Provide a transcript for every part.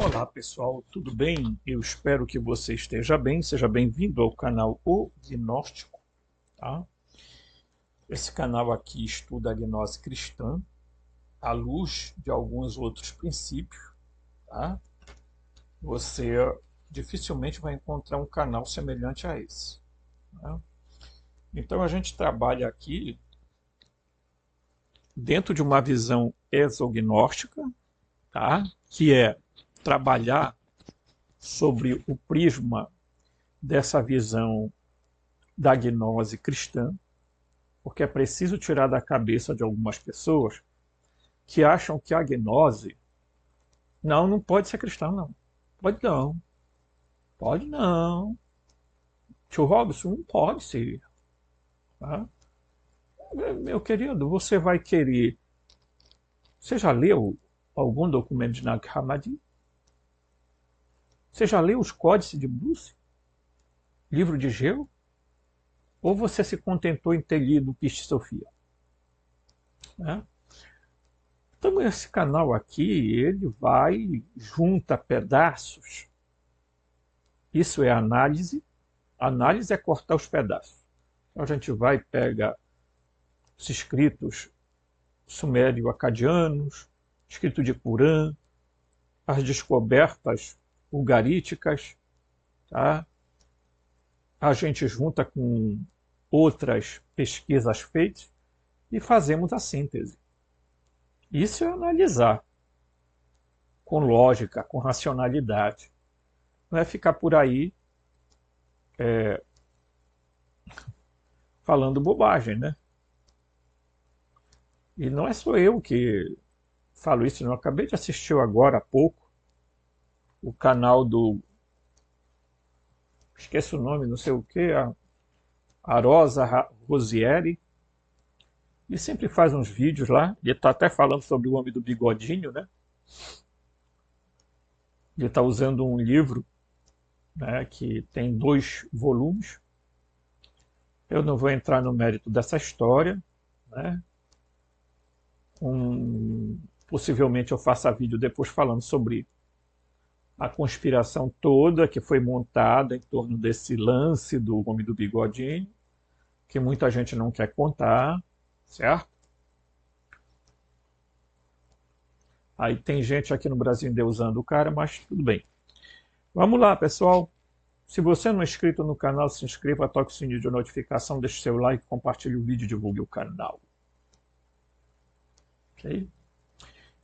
Olá pessoal, tudo bem? Eu espero que você esteja bem. Seja bem-vindo ao canal O Gnóstico, tá? Esse canal aqui estuda a gnose cristã à luz de alguns outros princípios, tá? Você dificilmente vai encontrar um canal semelhante a esse, tá? Então a gente trabalha aqui dentro de uma visão exognóstica, tá? Que é trabalhar sobre o prisma dessa visão da gnose cristã, porque é preciso tirar da cabeça de algumas pessoas que acham que a gnose não pode ser cristã, não. Pode não. Pode não. Tio Robson, não pode ser. Tá? Meu querido, você vai querer. Você já leu algum documento de Nag Hammadi? Você já leu os Códices de Bruce? Livro de Geu? Ou você se contentou em ter lido Piste Sofia? Né? Então esse canal aqui, ele vai, junta pedaços. Isso é análise. Análise é cortar os pedaços. Então a gente vai, pega os escritos sumério-acadianos, escrito de Qurã, as descobertas ugaríticas, tá? A gente junta com outras pesquisas feitas e fazemos a síntese. Isso é analisar com lógica, com racionalidade. Não é ficar por aí falando bobagem, né? E não é só eu que falo isso, não. Eu acabei de assistir agora há pouco o canal do... esqueço o nome, não sei o que, a Rosa Rosieri. Ele sempre faz uns vídeos lá. Ele está até falando sobre o homem do bigodinho, né? Ele está usando um livro, né, que tem 2 volumes. Eu não vou entrar no mérito dessa história, né? Possivelmente eu faça vídeo depois falando sobre a conspiração toda que foi montada em torno desse lance do homem do bigodinho, que muita gente não quer contar, certo? Aí tem gente aqui no Brasil endeusando o cara, mas tudo bem. Vamos lá, pessoal. Se você não é inscrito no canal, se inscreva, toque o sininho de notificação, deixe seu like, compartilhe o vídeo e divulgue o canal. Ok?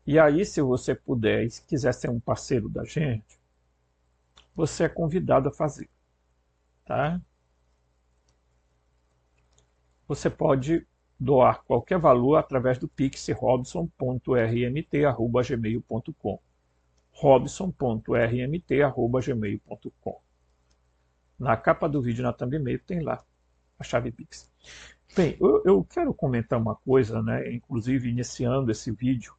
E aí, se você puder e se quiser ser um parceiro da gente, você é convidado a fazer, tá? Você pode doar qualquer valor através do Pix robson.rmt@gmail.com. robson.rmt@gmail.com. Na capa do vídeo, na thumbnail, tem lá a chave Pix. Bem, eu quero comentar uma coisa, né? Inclusive iniciando esse vídeo.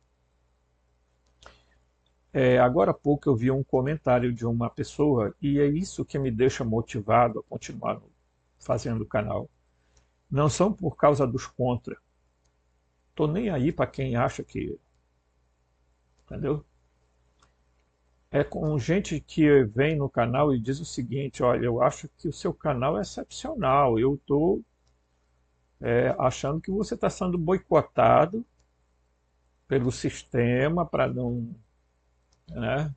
Agora há pouco eu vi um comentário de uma pessoa e é isso que me deixa motivado a continuar fazendo o canal. Não são por causa dos contra. Tô nem aí para quem acha que... Entendeu? É com gente que vem no canal e diz o seguinte: olha, eu acho que o seu canal é excepcional, eu estou achando que você está sendo boicotado pelo sistema para não, né,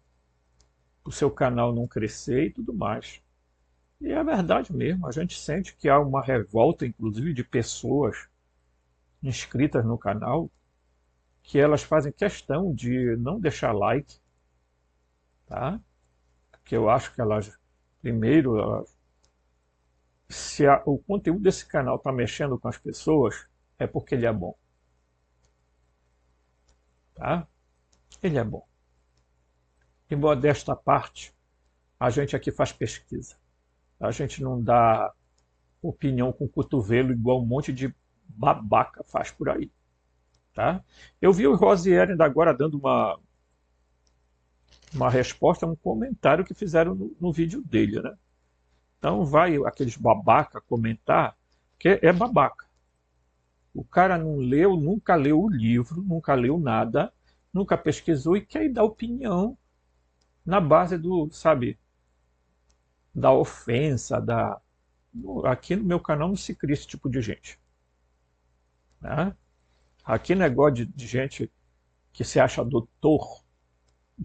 o seu canal não crescer e tudo mais. E é verdade mesmo, a gente sente que há uma revolta, inclusive, de pessoas inscritas no canal, que elas fazem questão de não deixar like, tá? Porque eu acho que elas, primeiro, se o conteúdo desse canal está mexendo com as pessoas, é porque ele é bom. Tá? Ele é bom. E modesta parte, a gente aqui faz pesquisa. A gente não dá opinião com cotovelo igual um monte de babaca faz por aí. Tá? Eu vi o Rosieri ainda agora dando uma resposta a um comentário que fizeram no vídeo dele, né? Então vai aqueles babaca comentar, que é babaca. O cara não leu, nunca leu o livro, nunca leu nada, nunca pesquisou e quer dar opinião na base do, sabe, da ofensa, aqui no meu canal não se cria esse tipo de gente, né? Aqui não é negócio de gente que se acha doutor.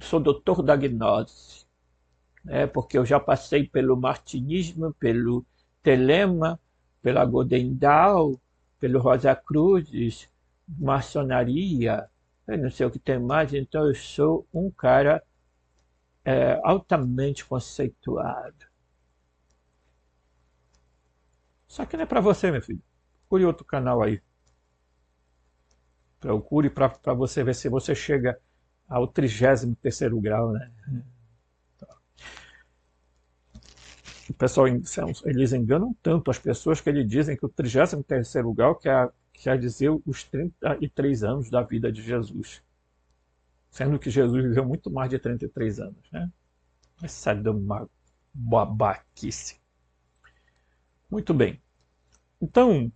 Sou doutor da gnose, né? Porque eu já passei pelo martinismo, pelo telema, pela Godendal, pelo Rosa Cruzes, maçonaria, eu não sei o que tem mais, então eu sou um cara altamente conceituado. Isso aqui não é para você, meu filho. Procure outro canal aí. Procure para você ver se você chega ao 33º grau, né? O pessoal, eles enganam tanto as pessoas que eles dizem que o 33º grau quer dizer os 33 anos da vida de Jesus. Sendo que Jesus viveu muito mais de 33 anos, né? Essa é uma babaquice. Muito bem. Então,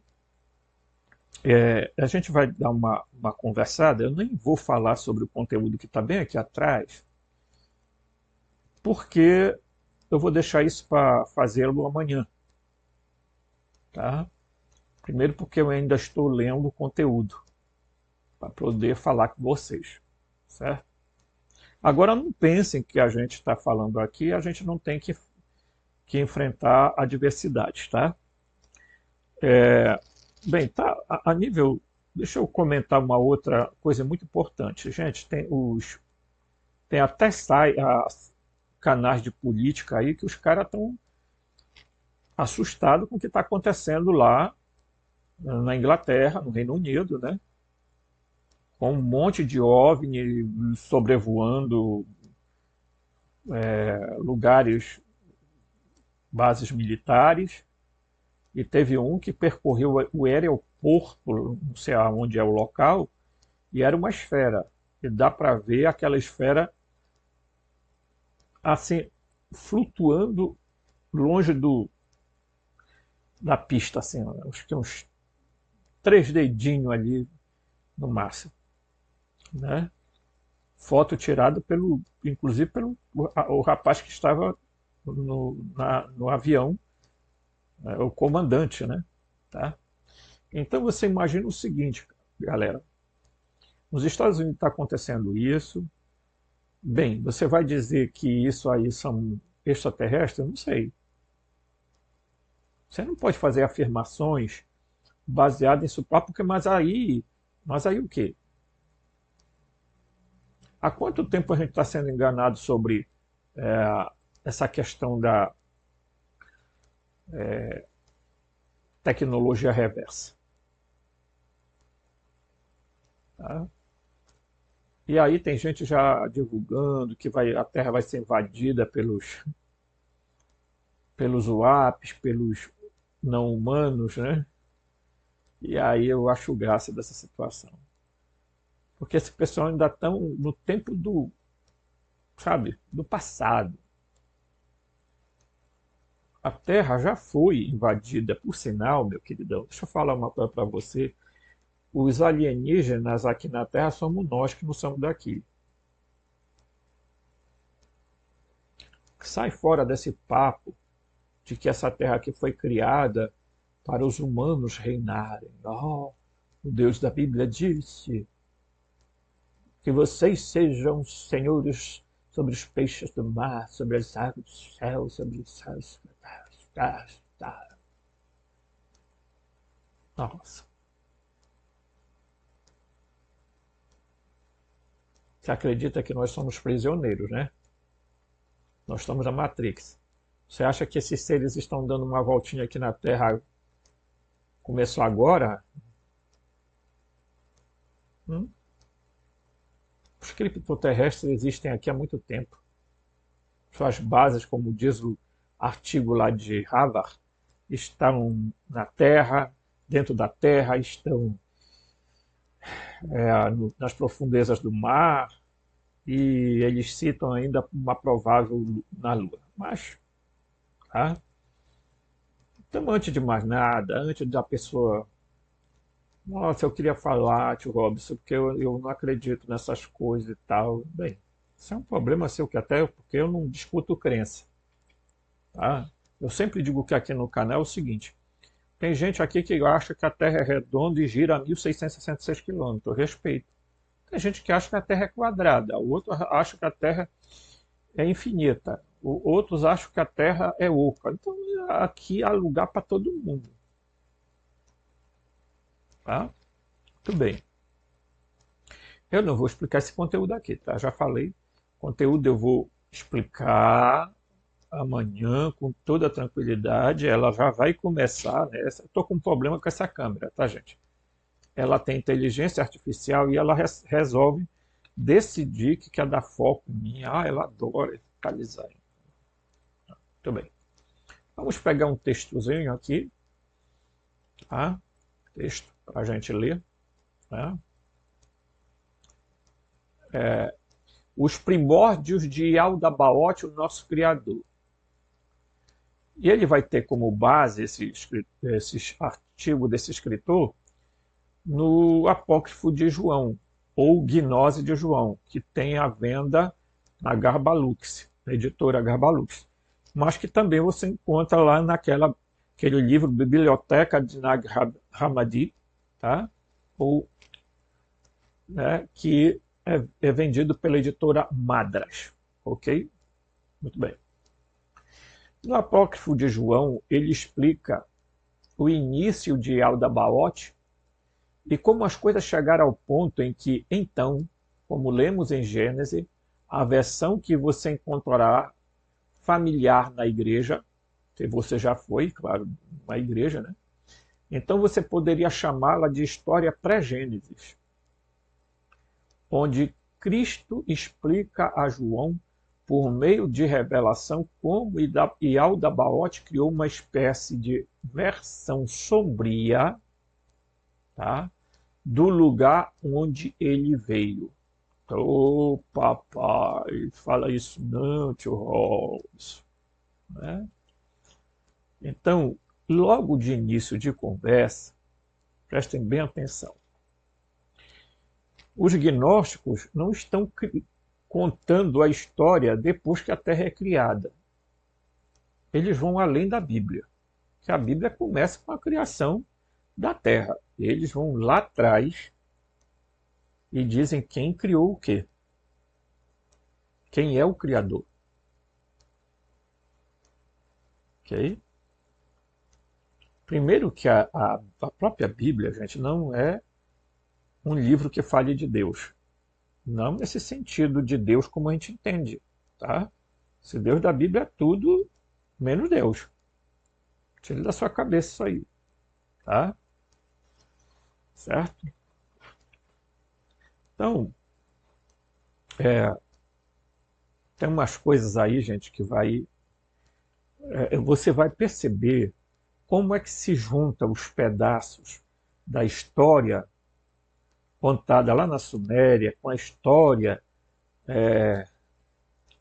a gente vai dar uma conversada. Eu nem vou falar sobre o conteúdo que está bem aqui atrás, porque eu vou deixar isso para fazê-lo amanhã. Tá? Primeiro porque eu ainda estou lendo o conteúdo para poder falar com vocês. Certo? Agora não pensem que a gente está falando aqui, a gente não tem que enfrentar adversidades. Tá? Bem, tá, a nível. Deixa eu comentar uma outra coisa muito importante. Gente, tem até canais de política aí que os caras estão assustados com o que está acontecendo lá na Inglaterra, no Reino Unido, né? Com um monte de OVNI sobrevoando lugares, bases militares, e teve um que percorreu o aeroporto, não sei aonde é o local, e era uma esfera. E dá para ver aquela esfera assim, flutuando longe da pista, assim, acho que uns 3 dedinhos ali no máximo, né? Foto tirada inclusive pelo o rapaz que estava no avião, o comandante, né? Tá? Então você imagina o seguinte, galera, nos Estados Unidos está acontecendo isso. Bem, você vai dizer que isso aí são extraterrestres? Eu não sei. Você não pode fazer afirmações baseadas em sua própria, mas aí o quê? Há quanto tempo a gente está sendo enganado sobre essa questão da tecnologia reversa? Tá? E aí tem gente já divulgando que a Terra vai ser invadida pelos UAPs, pelos não humanos, né? E aí eu acho graça dessa situação. Porque esse pessoal ainda estão no tempo sabe, do passado. A Terra já foi invadida, por sinal, meu queridão. Deixa eu falar uma coisa para você. Os alienígenas aqui na Terra somos nós que não somos daqui. Sai fora desse papo de que essa Terra aqui foi criada para os humanos reinarem. Oh, o Deus da Bíblia disse que vocês sejam senhores sobre os peixes do mar, sobre as águas do céu, sobre os céus. Nossa. Você acredita que nós somos prisioneiros, né? Nós estamos na Matrix. Você acha que esses seres estão dando uma voltinha aqui na Terra? Começou agora? Hum? Os criptoterrestres existem aqui há muito tempo. Suas bases, como diz o artigo lá de Harvard, estão na Terra, dentro da Terra, estão nas profundezas do mar, e eles citam ainda uma provável na Lua. Mas, tá? Então, antes de mais nada, antes da pessoa. Nossa, eu queria falar, tio Robson, porque eu não acredito nessas coisas e tal. Bem, Isso é um problema seu que até porque eu não discuto crença, tá? Eu sempre digo que aqui no canal é o seguinte: tem gente aqui que acha que a Terra é redonda e gira a 1.666 quilômetros. Eu respeito. Tem gente que acha que a Terra é quadrada, o outro acha que a Terra é infinita, outros acham que a Terra é oca. Então aqui há lugar para todo mundo, tá? Muito bem. Eu não vou explicar esse conteúdo aqui, tá? Já falei. Conteúdo eu vou explicar amanhã com toda tranquilidade. Ela já vai começar, né? Estou com um problema com essa câmera, tá, gente? Ela tem inteligência artificial e ela resolve decidir que quer dar foco em mim. Ah, ela adora focalizar. Muito bem. Vamos pegar um textozinho aqui, tá? Texto para a gente ler, né? Os primórdios de Aldabaoth, o nosso Criador. E ele vai ter como base esse artigo desse escritor no Apócrifo de João, ou Gnose de João, que tem à venda na Garbalux, na editora Garbalux, mas que também você encontra lá aquele livro Biblioteca de Nag Hammadi, tá? Ou, né, que é vendido pela editora Madras, ok? Muito bem. No Apócrifo de João, ele explica o início de Aldabaoth e como as coisas chegaram ao ponto em que, então, como lemos em Gênesis, a versão que você encontrará familiar na igreja, que você já foi, claro, uma igreja, né? Então você poderia chamá-la de história pré-Gênesis, onde Cristo explica a João, por meio de revelação, como Aldabaoth criou uma espécie de versão sombria, tá, do lugar onde ele veio. Ô, papai, fala isso não, tio Rolls. Né? Então, logo de início de conversa, prestem bem atenção. Os gnósticos não estão contando a história depois que a Terra é criada. Eles vão além da Bíblia, que a Bíblia começa com a criação da Terra. Eles vão lá atrás e dizem quem criou o quê? Quem é o Criador? Ok? Primeiro que a própria Bíblia, gente, não é um livro que fale de Deus. Não nesse sentido de Deus como a gente entende. Tá? Se Deus da Bíblia é tudo menos Deus. Tire da sua cabeça isso aí. Tá? Certo? Então, tem umas coisas aí, gente, que você vai perceber como é que se juntam os pedaços da história contada lá na Suméria, com a história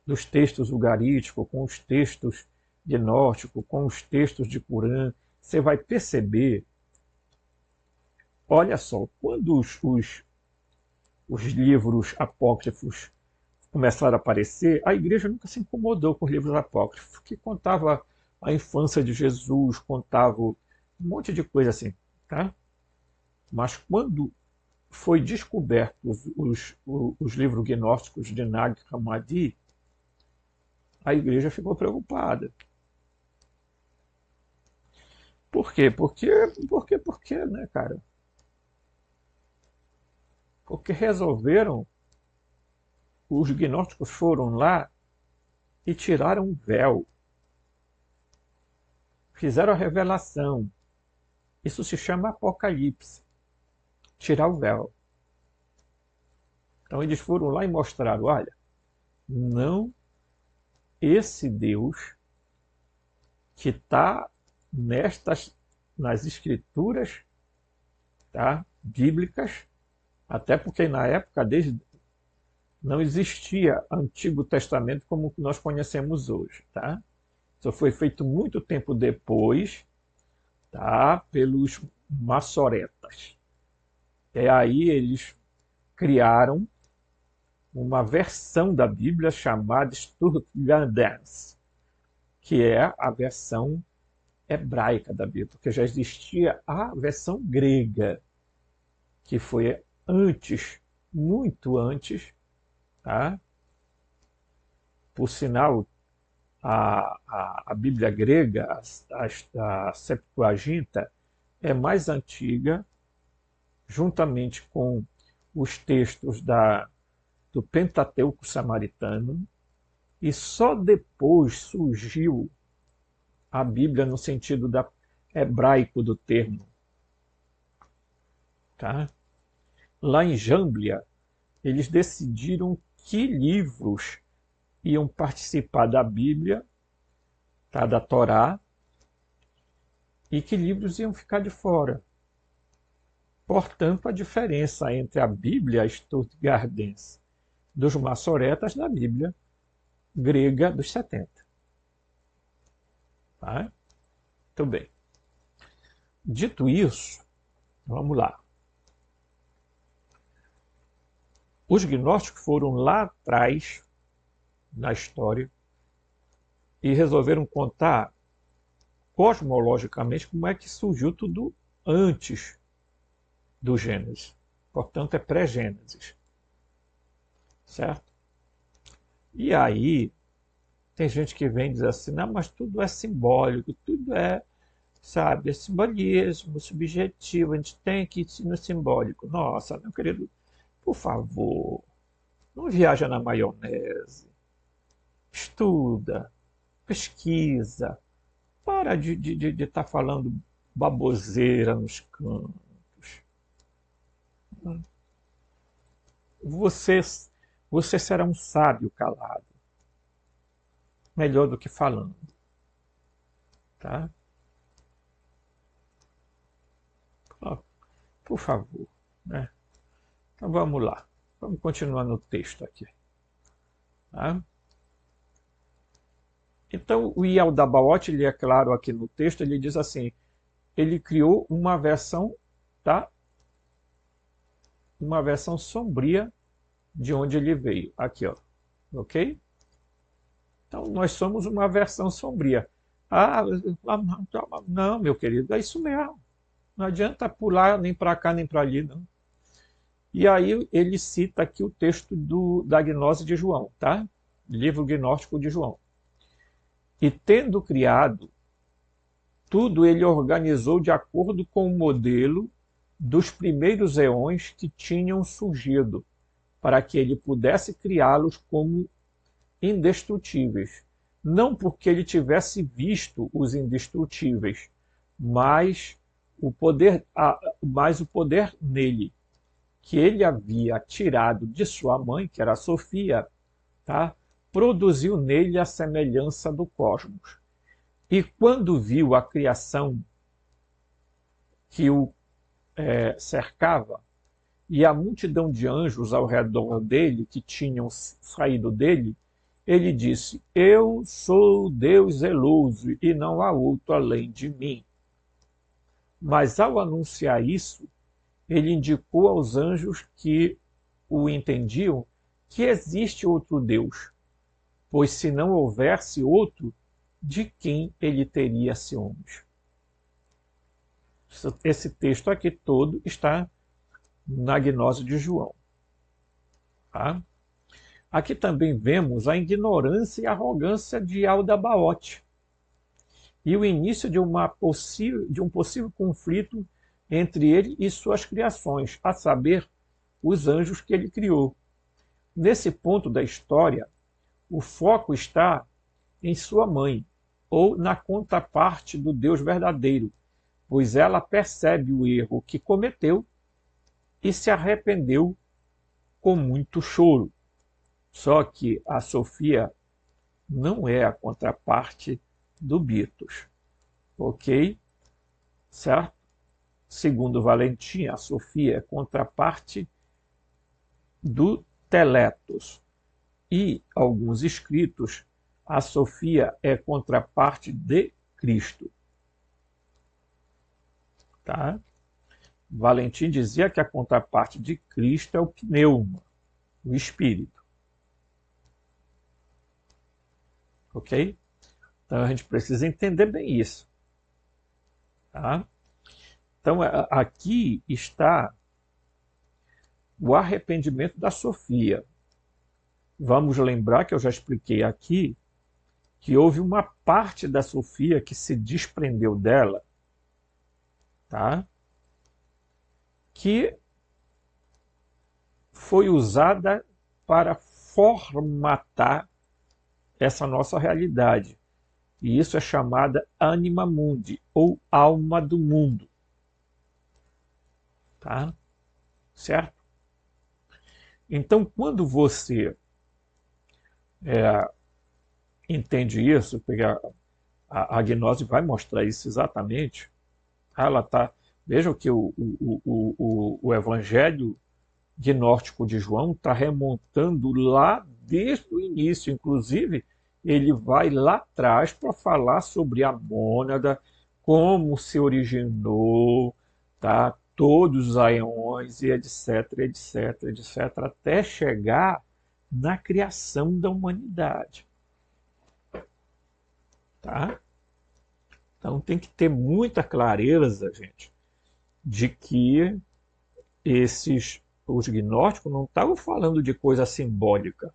dos textos ugaríticos, com os textos gnósticos, com os textos de Corã. Você vai perceber, olha só, quando os livros apócrifos começaram a aparecer, a igreja nunca se incomodou com os livros apócrifos, que contava a infância de Jesus, contava um monte de coisa assim, tá? Mas quando foi descoberto os livros gnósticos de Nag Hammadi, a igreja ficou preocupada. Por quê? Porque, né, cara? Porque resolveram, os gnósticos foram lá e tiraram o véu. Fizeram a revelação. Isso se chama Apocalipse. Tirar o véu. Então eles foram lá e mostraram, olha, não, esse Deus que está nas escrituras, tá, bíblicas, até porque na época não existia Antigo Testamento como nós conhecemos hoje, tá? Isso foi feito muito tempo depois, tá, pelos maçoretas. Aí eles criaram, uma versão da Bíblia chamada Sturgardense, que é a versão hebraica da Bíblia, porque já existia a versão grega, que foi antes, muito antes, tá? Por sinal, a Bíblia grega, a Septuaginta, é mais antiga, juntamente com os textos do Pentateuco samaritano, e só depois surgiu a Bíblia no sentido hebraico do termo. Tá? Lá em Jâmblia, eles decidiram que livros iam participar da Bíblia, tá, da Torá, e que livros iam ficar de fora. Portanto, a diferença entre a Bíblia Stuttgardense dos Massoretas da Bíblia grega dos 70. Tá? Muito bem. Dito isso, vamos lá. Os gnósticos foram lá atrás na história e resolveram contar cosmologicamente como é que surgiu tudo antes do Gênesis. Portanto, é pré-Gênesis. Certo? E aí, tem gente que vem dizer assim, não, mas tudo é simbólico, tudo é, sabe, é simbolismo, subjetivo, a gente tem que ir no simbólico. Nossa, meu querido, por favor, não viaja na maionese. Estuda, pesquisa, para de estar falando baboseira nos cantos. Você, você será um sábio calado, melhor do que falando. Tá? Por favor. Né? Então vamos lá. Vamos continuar no texto aqui. Tá? Então, o Yaldabaoth, ele é claro aqui no texto, ele diz assim, ele criou uma versão, tá? Uma versão sombria de onde ele veio. Aqui, ó. Ok? Então, nós somos uma versão sombria. Não, meu querido, é isso mesmo. Não adianta pular nem para cá nem para ali, não. E aí ele cita aqui o texto da Gnose de João, tá? Livro gnóstico de João. E tendo criado tudo, ele organizou de acordo com o modelo dos primeiros eões que tinham surgido, para que ele pudesse criá-los como indestrutíveis. Não porque ele tivesse visto os indestrutíveis, mas o poder nele, que ele havia tirado de sua mãe, que era Sofia, tá? Produziu nele a semelhança do cosmos. E quando viu a criação que o cercava, e a multidão de anjos ao redor dele, que tinham saído dele, ele disse, eu sou Deus zeloso e não há outro além de mim. Mas ao anunciar isso, ele indicou aos anjos que o entendiam que existe outro Deus, pois se não houvesse outro, de quem ele teria ciúmes? Esse texto aqui todo está na Gnose de João. Tá? Aqui também vemos a ignorância e arrogância de Aldabaoth e o início de um possível conflito entre ele e suas criações, a saber, os anjos que ele criou. Nesse ponto da história, o foco está em sua mãe, ou na contraparte do Deus verdadeiro, pois ela percebe o erro que cometeu e se arrependeu com muito choro. Só que a Sofia não é a contraparte do Bitos, ok? Certo? Segundo Valentim, a Sofia é contraparte do Teletos. E alguns escritos, a Sofia é contraparte de Cristo. Tá? Valentim dizia que a contraparte de Cristo é o pneuma, o espírito. ok? Então a gente precisa entender bem isso, tá? Então aqui está o arrependimento da Sofia. Vamos lembrar que eu já expliquei aqui que houve uma parte da Sofia que se desprendeu dela, tá? Que foi usada para formatar essa nossa realidade. E isso é chamada anima mundi, ou alma do mundo. Tá? Certo? Então, quando você entende isso, porque a gnose vai mostrar isso exatamente, ela tá, veja que o Evangelho gnóstico de João está remontando lá desde o início, inclusive ele vai lá atrás para falar sobre a mônada, como se originou, tá? Todos os aeões e etc, etc, etc, até chegar na criação da humanidade. Tá? Então tem que ter muita clareza, gente, de que os gnósticos não estavam falando de coisa simbólica,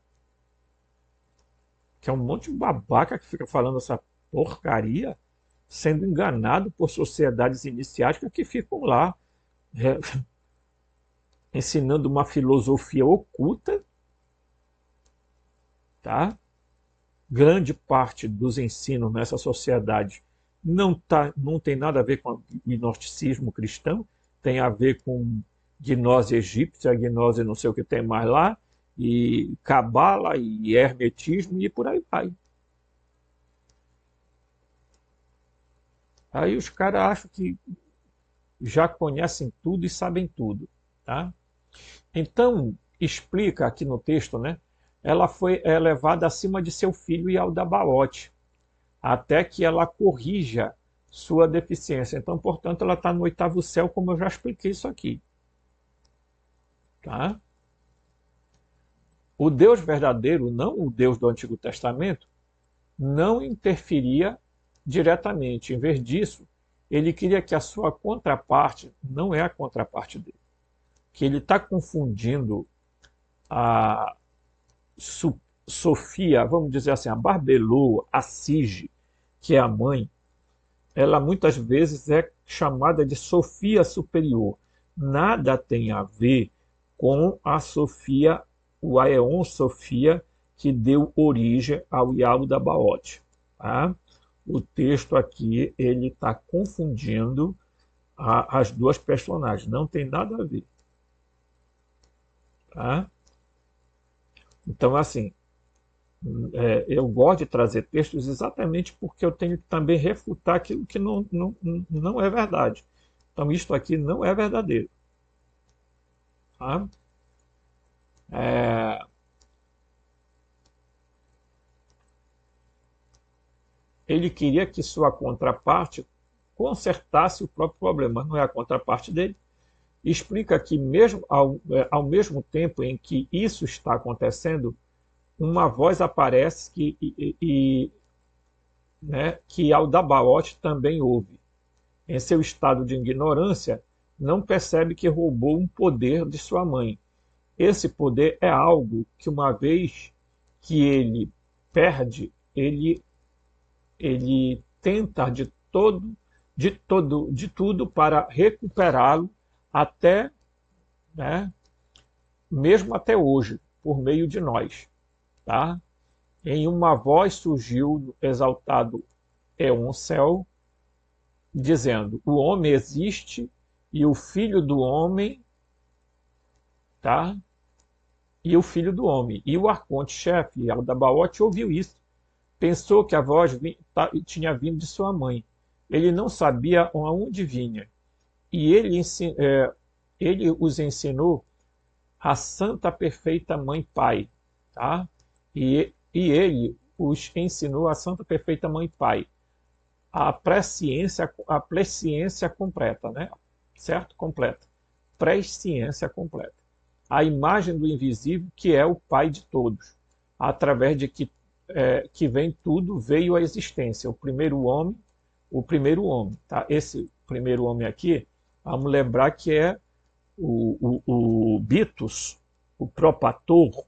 que é um monte de babaca que fica falando essa porcaria, sendo enganado por sociedades iniciáticas que ficam lá ensinando uma filosofia oculta, tá? Grande parte dos ensinos nessa sociedade não tem nada a ver com o gnosticismo cristão, tem a ver com gnose egípcia, gnose não sei o que tem mais lá, e cabala, e hermetismo, e por aí vai. Aí os caras acham que já conhecem tudo e sabem tudo. Tá? Então, explica aqui no texto, né? Ela foi elevada acima de seu filho Yaldabaoth, até que ela corrija sua deficiência. Então, portanto, ela está no 8º céu, como eu já expliquei isso aqui. Tá? O Deus verdadeiro, não o Deus do Antigo Testamento, não interferia diretamente. Em vez disso, ele queria que a sua contraparte não é a contraparte dele. Que ele está confundindo a Sofia, vamos dizer assim, a Barbelô, a Sige, que é a mãe, ela muitas vezes é chamada de Sofia Superior. Nada tem a ver com a Sofia, o Aeon Sofia, que deu origem ao Yaldabaoth. Tá? O texto aqui ele está confundindo as duas personagens, não tem nada a ver. Tá? Então, assim, eu gosto de trazer textos exatamente porque eu tenho que também refutar aquilo que não é verdade. Então, isto aqui não é verdadeiro. Tá? Ele queria que sua contraparte consertasse o próprio problema, mas não é a contraparte dele. Explica que mesmo ao mesmo tempo em que isso está acontecendo, uma voz aparece que Yaldabaoth também ouve. Em seu estado de ignorância, não percebe que roubou um poder de sua mãe. Esse poder é algo que, uma vez que ele perde, ele tenta de tudo para recuperá-lo até, né, mesmo até hoje, por meio de nós. Tá? Em uma voz surgiu do exaltado Eoncel, dizendo: o homem existe e o filho do homem, tá? E o filho do homem. E o arconte-chefe, Yaldabaoth, ouviu isso. Pensou que a voz tinha vindo de sua mãe. Ele não sabia aonde vinha. E ele os ensinou a Santa Perfeita Mãe Pai. Tá? E ele os ensinou a Santa Perfeita Mãe Pai. A presciência completa, né? Certo? Completa. Presciência completa. A imagem do invisível, que é o Pai de todos, através de que que vem tudo, veio à existência. O primeiro homem, tá? Esse primeiro homem aqui, vamos lembrar que é o Bitos, o Propator,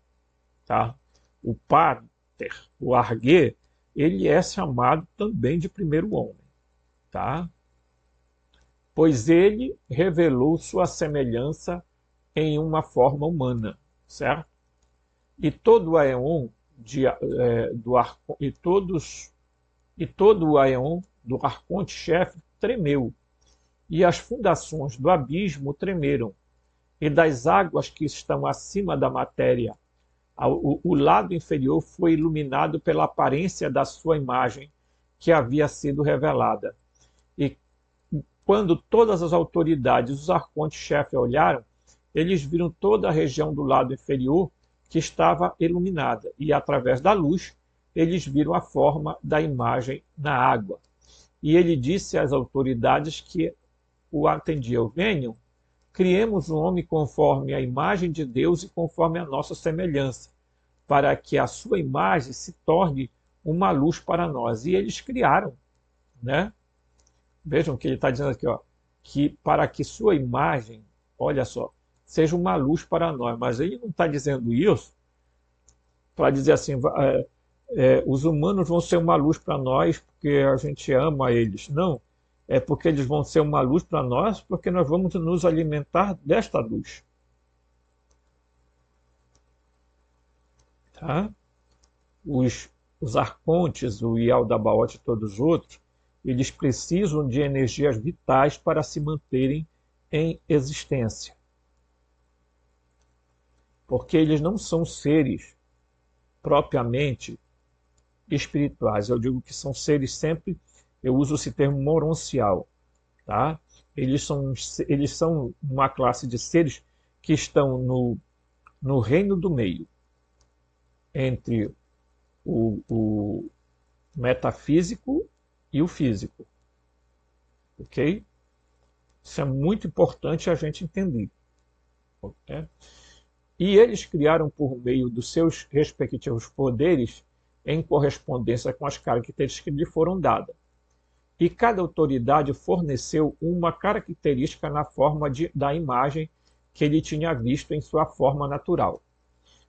tá? O Pater, o Argê, ele é chamado também de primeiro homem, tá? Pois ele revelou sua semelhança em uma forma humana, certo? E todo o Aeon todo o Aeon do arconte-chefe tremeu, e as fundações do abismo tremeram, e das águas que estão acima da matéria, o lado inferior foi iluminado pela aparência da sua imagem, que havia sido revelada. E quando todas as autoridades, os arcontes-chefe olharam, eles viram toda a região do lado inferior que estava iluminada, e através da luz eles viram a forma da imagem na água. E ele disse às autoridades que o atendiam: venham, criemos um homem conforme a imagem de Deus e conforme a nossa semelhança, para que a sua imagem se torne uma luz para nós. E eles criaram, né? Vejam o que ele está dizendo aqui, ó, que para que sua imagem, olha só, seja uma luz para nós. Mas ele não está dizendo isso para dizer assim, os humanos vão ser uma luz para nós porque a gente ama eles. Não, é porque eles vão ser uma luz para nós porque nós vamos nos alimentar desta luz. Tá? Os arcontes, o Yaldabaoth e todos os outros, eles precisam de energias vitais para se manterem em existência. Porque eles não são seres propriamente espirituais. Eu digo que são seres sempre, eu uso esse termo moroncial, tá? Eles são uma classe de seres que estão no reino do meio, entre o metafísico e o físico. Ok? Isso é muito importante a gente entender. Okay? E eles criaram, por meio dos seus respectivos poderes, em correspondência com as características que lhe foram dadas. E cada autoridade forneceu uma característica na forma da imagem que ele tinha visto em sua forma natural.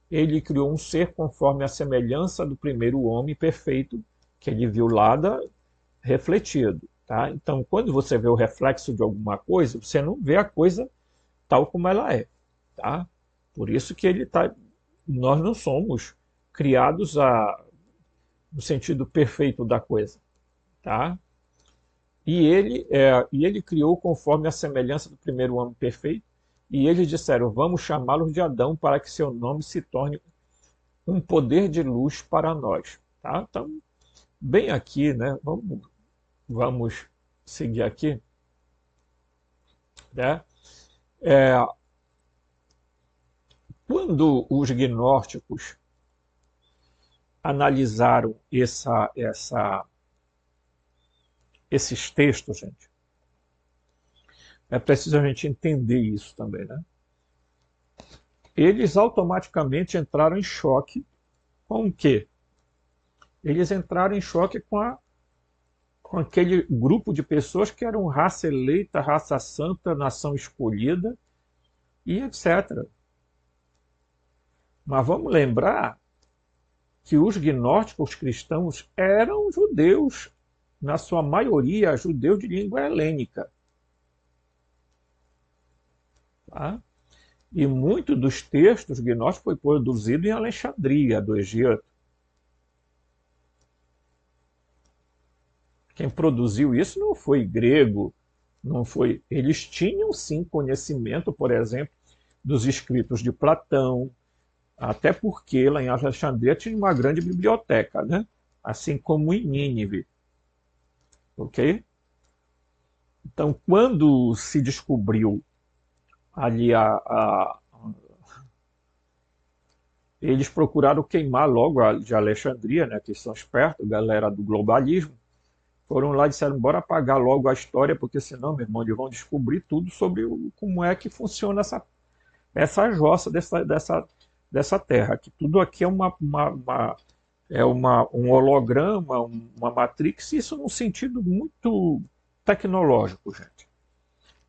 Ele criou um ser conforme a semelhança do primeiro homem perfeito, que ele viu lá refletido. Tá? Então, quando você vê o reflexo de alguma coisa, você não vê a coisa tal como ela é. Tá? Por isso que nós não somos criados no sentido perfeito da coisa. Tá? E ele criou conforme a semelhança do primeiro homem perfeito, e eles disseram: vamos chamá-lo de Adão para que seu nome se torne um poder de luz para nós. Tá? Então, bem aqui, né? Vamos seguir aqui. Né? Quando os gnósticos analisaram esses textos, gente, é preciso a gente entender isso também, né? Eles automaticamente entraram em choque com o quê? Eles entraram em choque com aquele grupo de pessoas que eram raça eleita, raça santa, nação escolhida e etc. Mas vamos lembrar que os gnósticos cristãos eram judeus, na sua maioria judeus de língua helênica. Tá? E muito dos textos gnósticos foi produzido em Alexandria, do Egito. Quem produziu isso não foi grego, não foi. Eles tinham sim conhecimento, por exemplo, dos escritos de Platão, até porque lá em Alexandria tinha uma grande biblioteca, né? Assim como em Nínive. Ok? Então, quando se descobriu ali eles procuraram queimar logo a de Alexandria, né, que são espertos, galera do globalismo, foram lá e disseram: bora apagar logo a história, porque senão, meu irmão, eles vão descobrir tudo sobre como é que funciona essa jossa dessa terra, que tudo aqui é é um holograma, uma matrix, isso num sentido muito tecnológico, gente.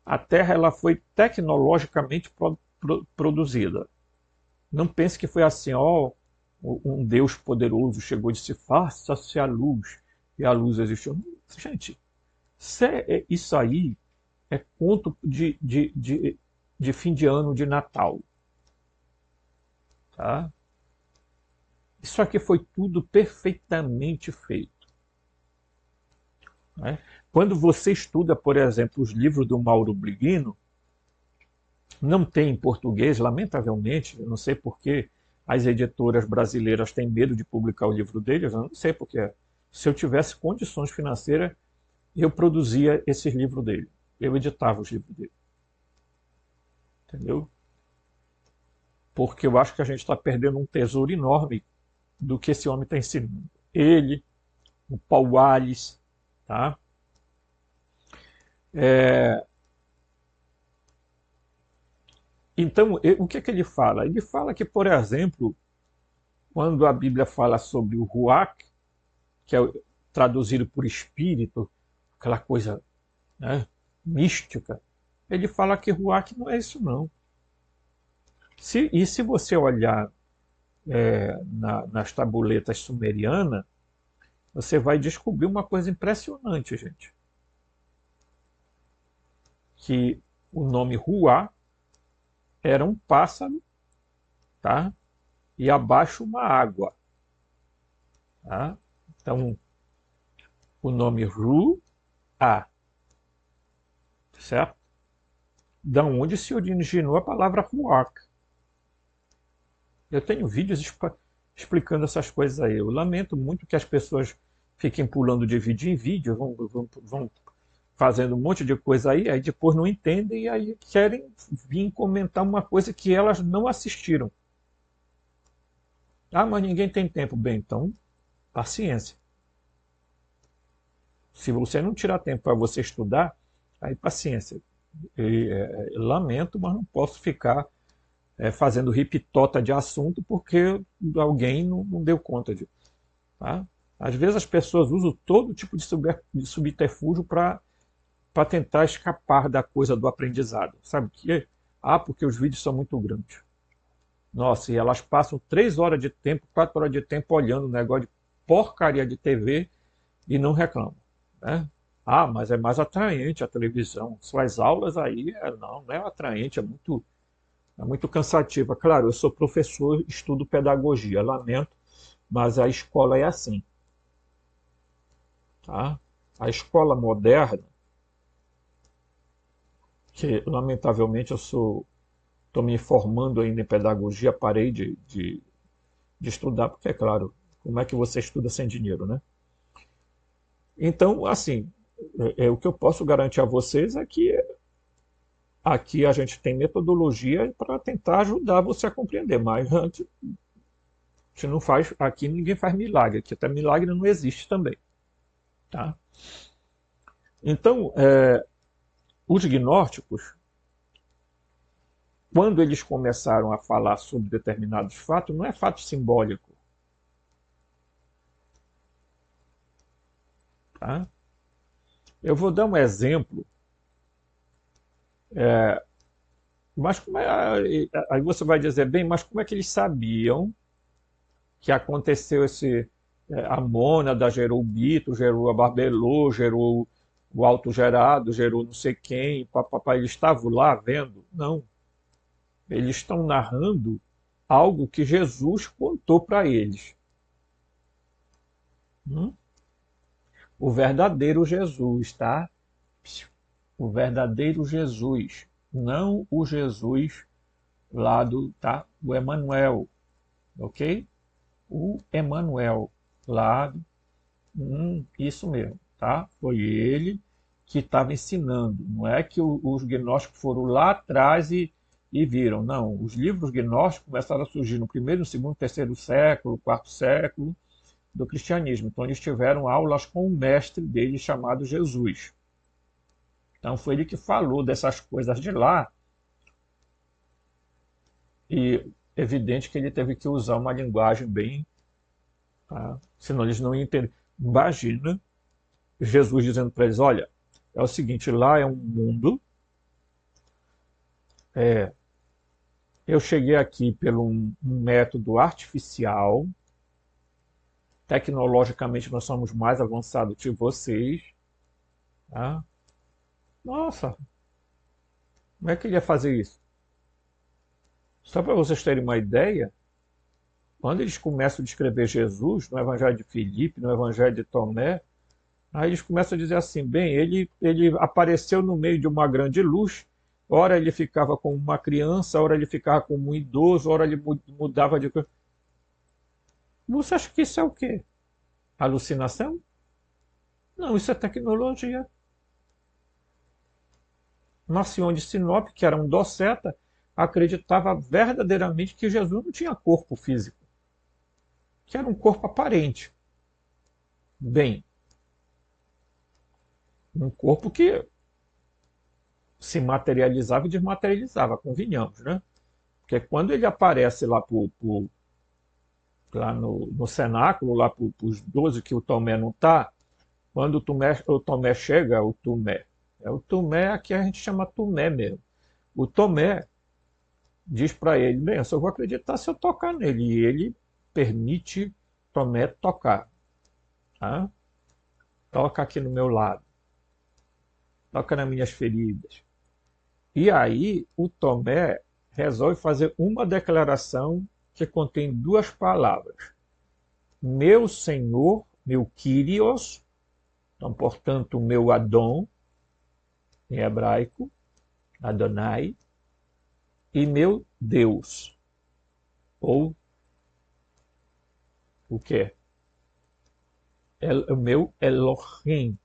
A Terra ela foi tecnologicamente produzida. Não pense que foi assim, ó, um Deus poderoso chegou e disse, faça-se a luz, e a luz existiu. Gente, isso aí é conto de fim de ano de Natal. Tá? Isso aqui foi tudo perfeitamente feito. Né? Quando você estuda, por exemplo, os livros do Mauro Briguino, não tem em português, lamentavelmente, eu não sei por que as editoras brasileiras têm medo de publicar o livro deles, eu não sei porque. Se eu tivesse condições financeiras, eu produzia esses livros dele, eu editava os livros dele. Entendeu? Porque eu acho que a gente está perdendo um tesouro enorme do que esse homem está ensinando. Ele, o Paul Wallis, tá? Então, o que é que ele fala? Ele fala que, por exemplo, quando a Bíblia fala sobre o Ruach, que é traduzido por espírito, aquela coisa, né, mística, ele fala que Ruach não é isso não. E se você olhar nas tabuletas sumerianas, você vai descobrir uma coisa impressionante, gente. Que o nome Ruá era um pássaro, tá? E abaixo uma água. Tá? Então, o nome Ru-A, certo? Da onde se originou a palavra Ruach. Eu tenho vídeos explicando essas coisas aí. Eu lamento muito que as pessoas fiquem pulando de vídeo em vídeo, vão fazendo um monte de coisa aí depois não entendem e aí querem vir comentar uma coisa que elas não assistiram. Ah, mas ninguém tem tempo. Bem, então, paciência. Se você não tirar tempo para você estudar, aí paciência. Lamento, mas não posso ficar fazendo ripitota de assunto porque alguém não deu conta disso. Tá? Às vezes as pessoas usam todo tipo de subterfúgio para tentar escapar da coisa do aprendizado. Sabe o que? Ah, porque os vídeos são muito grandes. Nossa, e elas passam 3 horas de tempo, 4 horas de tempo olhando o negócio de porcaria de TV e não reclamam. Né? Ah, mas é mais atraente a televisão. Suas aulas aí, não é atraente, é muito cansativa. Claro, eu sou professor, estudo pedagogia, lamento, mas a escola é assim. Tá? A escola moderna, que lamentavelmente eu estou me formando ainda em pedagogia, parei de estudar, porque é claro, como é que você estuda sem dinheiro, né? Então, assim, o que eu posso garantir a vocês é que aqui a gente tem metodologia para tentar ajudar você a compreender, mas antes, a gente não faz, aqui ninguém faz milagre, aqui até milagre não existe também. Tá? Então, os gnósticos, quando eles começaram a falar sobre determinados fatos, não é fato simbólico. Tá? Eu vou dar um exemplo, mas aí você vai dizer, bem, mas como é que eles sabiam que aconteceu a mônada gerou o Bito, gerou a Barbelô, gerou o autogerado, gerou não sei quem, papapá, eles estavam lá vendo? Não. Eles estão narrando algo que Jesus contou para eles. O verdadeiro Jesus, tá? O verdadeiro Jesus, não o Jesus lá tá? O Emanuel, ok? O Emanuel lá, isso mesmo, tá? Foi ele que estava ensinando. Não é que os gnósticos foram lá atrás e viram. Não, os livros gnósticos começaram a surgir no primeiro, no segundo, terceiro século, quarto século do cristianismo. Então eles tiveram aulas com um mestre deles chamado Jesus. Então foi ele que falou dessas coisas de lá e evidente que ele teve que usar uma linguagem bem tá? Senão eles não iam entender. Imagina Jesus dizendo para eles: olha, é o seguinte, lá é um mundo, é, eu cheguei aqui pelo um método artificial, tecnologicamente nós somos mais avançados que vocês, tá? Nossa, como é que ele ia fazer isso? Só para vocês terem uma ideia, quando eles começam a descrever Jesus no Evangelho de Filipe, no Evangelho de Tomé, aí eles começam a dizer assim: bem, ele apareceu no meio de uma grande luz, ora ele ficava como uma criança, ora ele ficava como um idoso, ora ele mudava de coisa. Você acha que isso é o quê? Alucinação? Não, isso é tecnologia. Marcion de Sinop, que era um doceta, acreditava verdadeiramente que Jesus não tinha corpo físico, que era um corpo aparente. Bem, um corpo que se materializava e desmaterializava, convenhamos, né? Porque quando ele aparece lá no cenáculo, lá para os 12 que o Tomé não está, quando o Tomé chega, o Tomé, é o Tomé, aqui a gente chama Tomé mesmo. O Tomé diz para ele: bem, eu só vou acreditar se eu tocar nele. E ele permite Tomé tocar. Tá? Toca aqui no meu lado, toca nas minhas feridas. E aí o Tomé resolve fazer uma declaração que contém duas palavras: meu Senhor, meu Kyrios, então, portanto, meu Adon, em hebraico, Adonai, e meu Deus, ou o que? O meu Elohim,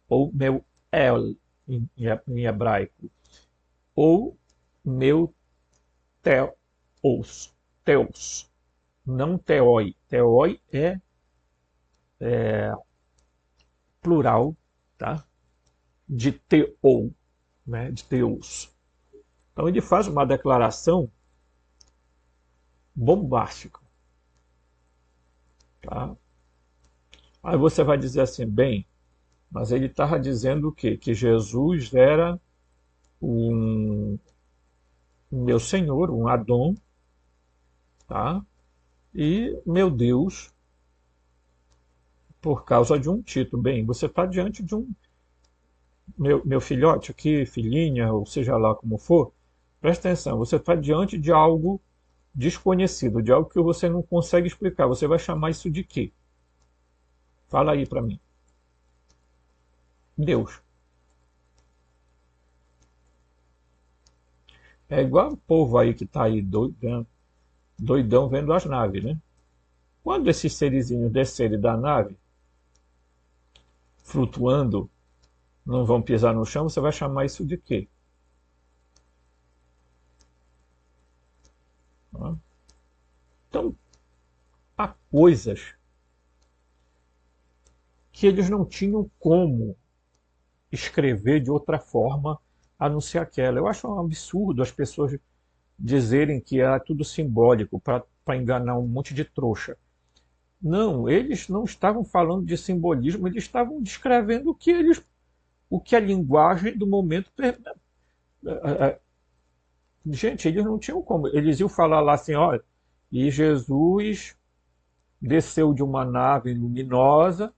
ou meu El, em hebraico, ou meu Theos, Theos, não Theoi. Theoi é plural, tá? De Theou, né? De Theos. Então ele faz uma declaração bombástica, tá? Aí você vai dizer assim: bem, mas ele estava dizendo o quê? Que Jesus era um meu Senhor, um Adon, tá? E meu Deus, por causa de um título. Bem, você está diante de um meu filhote aqui, filhinha, ou seja lá como for, presta atenção, você está diante de algo desconhecido, de algo que você não consegue explicar. Você vai chamar isso de quê? Fala aí para mim. Deus. É igual o povo aí que está aí doidão, doidão vendo as naves, né? Quando esses serizinhos descerem da nave, flutuando, não vão pisar no chão, você vai chamar isso de quê? Então, há coisas que eles não tinham como escrever de outra forma a não ser aquela. Eu acho um absurdo as pessoas dizerem que é tudo simbólico para enganar um monte de trouxa. Não, eles não estavam falando de simbolismo, eles estavam descrevendo o que a linguagem do momento. Gente, eles não tinham como. Eles iam falar lá assim: olha, e Jesus desceu de uma nave luminosa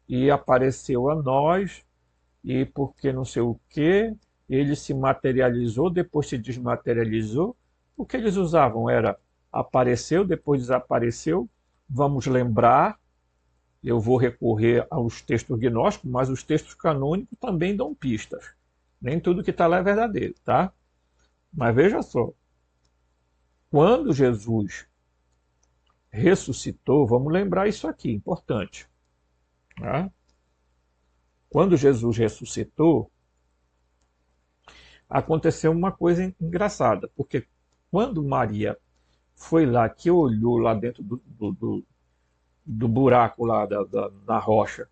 e apareceu a nós, e porque não sei o que, ele se materializou, depois se desmaterializou. O que eles usavam era apareceu, depois desapareceu. Vamos lembrar, eu vou recorrer aos textos gnósticos, mas os textos canônicos também dão pistas. Nem tudo que está lá é verdadeiro, tá? Mas veja só, quando Jesus ressuscitou, vamos lembrar isso aqui, importante. Tá? Quando Jesus ressuscitou, aconteceu uma coisa engraçada, porque quando Maria foi lá, que olhou lá dentro do buraco lá da rocha,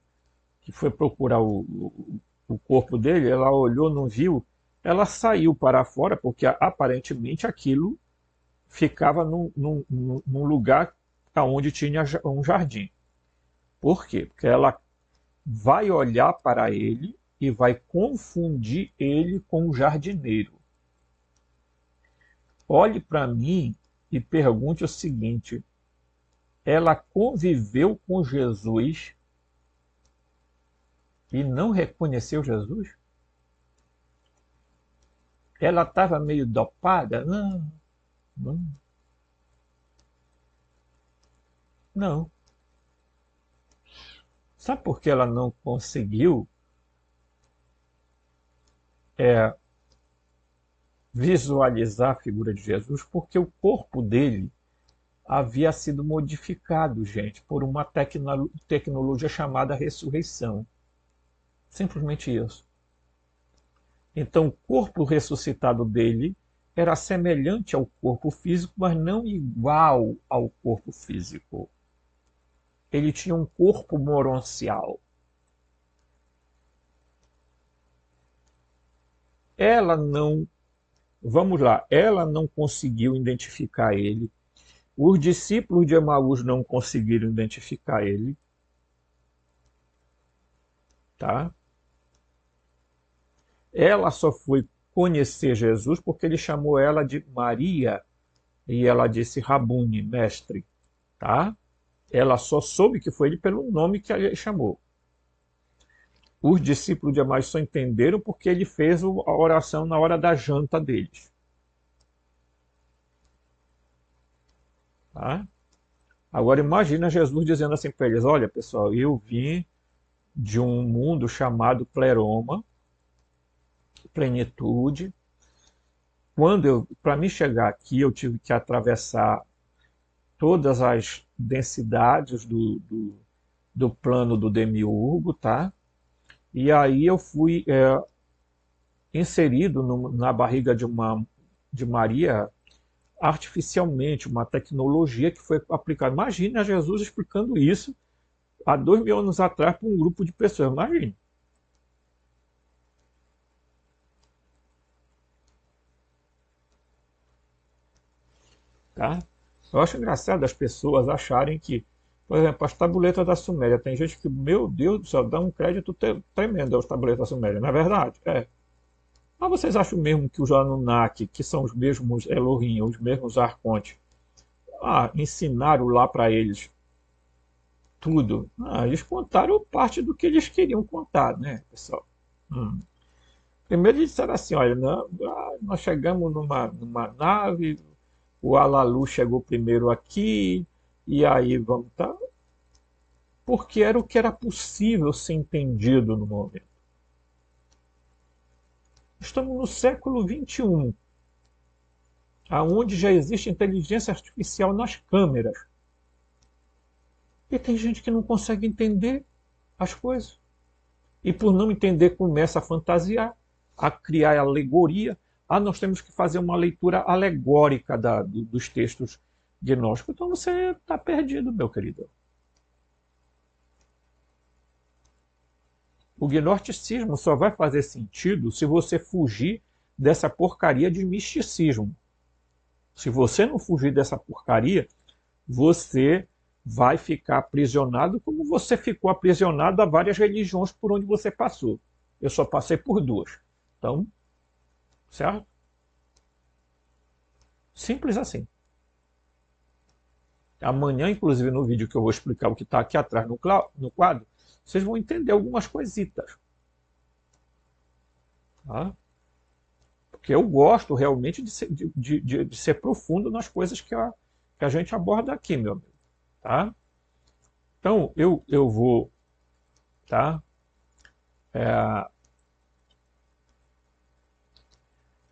que foi procurar o corpo dele, ela olhou, não viu, ela saiu para fora, porque aparentemente aquilo ficava num lugar onde tinha um jardim. Por quê? Porque ela vai olhar para ele e vai confundir ele com o jardineiro. Olhe para mim e pergunte o seguinte: ela conviveu com Jesus e não reconheceu Jesus? Ela estava meio dopada? Não, não, não. Sabe por que ela não conseguiu é, visualizar a figura de Jesus? Porque o corpo dele havia sido modificado, gente, por uma tecnologia chamada ressurreição. Simplesmente isso. Então, o corpo ressuscitado dele era semelhante ao corpo físico, mas não igual ao corpo físico. Ele tinha um corpo moroncial. Ela não, vamos lá, ela não conseguiu identificar ele. Os discípulos de Emaús não conseguiram identificar ele, tá? Ela só foi conhecer Jesus porque ele chamou ela de Maria e ela disse Rabune, mestre, tá? Ela só soube que foi ele pelo nome que ele chamou. Os discípulos de Emaús só entenderam porque ele fez a oração na hora da janta deles, tá? Agora imagina Jesus dizendo assim para eles: olha, pessoal, eu vim de um mundo chamado pleroma, plenitude. Para me chegar aqui, eu tive que atravessar todas as densidades do plano do demiurgo, tá? E aí eu fui inserido na barriga de Maria artificialmente, uma tecnologia que foi aplicada. Imagina Jesus explicando isso há 2000 anos atrás para um grupo de pessoas. Imagine. Tá? Eu acho engraçado as pessoas acharem que, por exemplo, as tabuletas da Suméria, tem gente que, meu Deus do céu, dá um crédito tremendo aos tabuletas da Suméria, não é verdade? É. Mas vocês acham mesmo que os Anunnaki, que são os mesmos Elohim, os mesmos Arcontes, ensinaram lá para eles tudo? Eles contaram parte do que eles queriam contar, né, pessoal? Hum. Primeiro eles disseram assim, olha, nós chegamos numa nave, o Alalu chegou primeiro aqui, e aí vamos estar. Porque era o que era possível ser entendido no momento. Estamos no século XXI, aonde já existe inteligência artificial nas câmeras. E tem gente que não consegue entender as coisas. E por não entender, começa a fantasiar, a criar alegoria. Nós temos que fazer uma leitura alegórica dos textos gnósticos. Então você está perdido, meu querido. O gnosticismo só vai fazer sentido se você fugir dessa porcaria de misticismo. Se você não fugir dessa porcaria, você vai ficar aprisionado como você ficou aprisionado a várias religiões por onde você passou. Eu só passei por duas. Então, certo? Simples assim. Amanhã, inclusive, no vídeo que eu vou explicar o que está aqui atrás no quadro, vocês vão entender algumas coisitas. Tá? Porque eu gosto realmente de ser profundo nas coisas que a gente aborda aqui, meu amigo. Tá? Então, eu vou. Tá?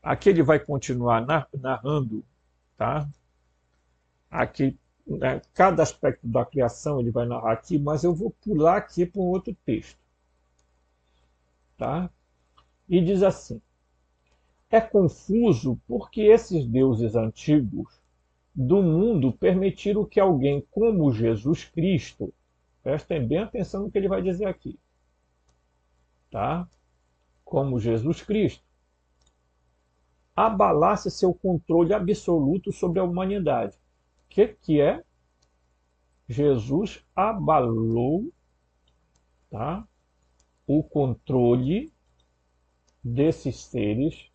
Aqui ele vai continuar narrando. Tá? Aqui, né, cada aspecto da criação ele vai narrar aqui, mas eu vou pular aqui para um outro texto. Tá? E diz assim: é confuso porque esses deuses antigos do mundo permitiram que alguém como Jesus Cristo, prestem bem atenção no que ele vai dizer aqui, tá? Como Jesus Cristo, abalasse seu controle absoluto sobre a humanidade. O que é? Jesus abalou tá? O controle desses seres,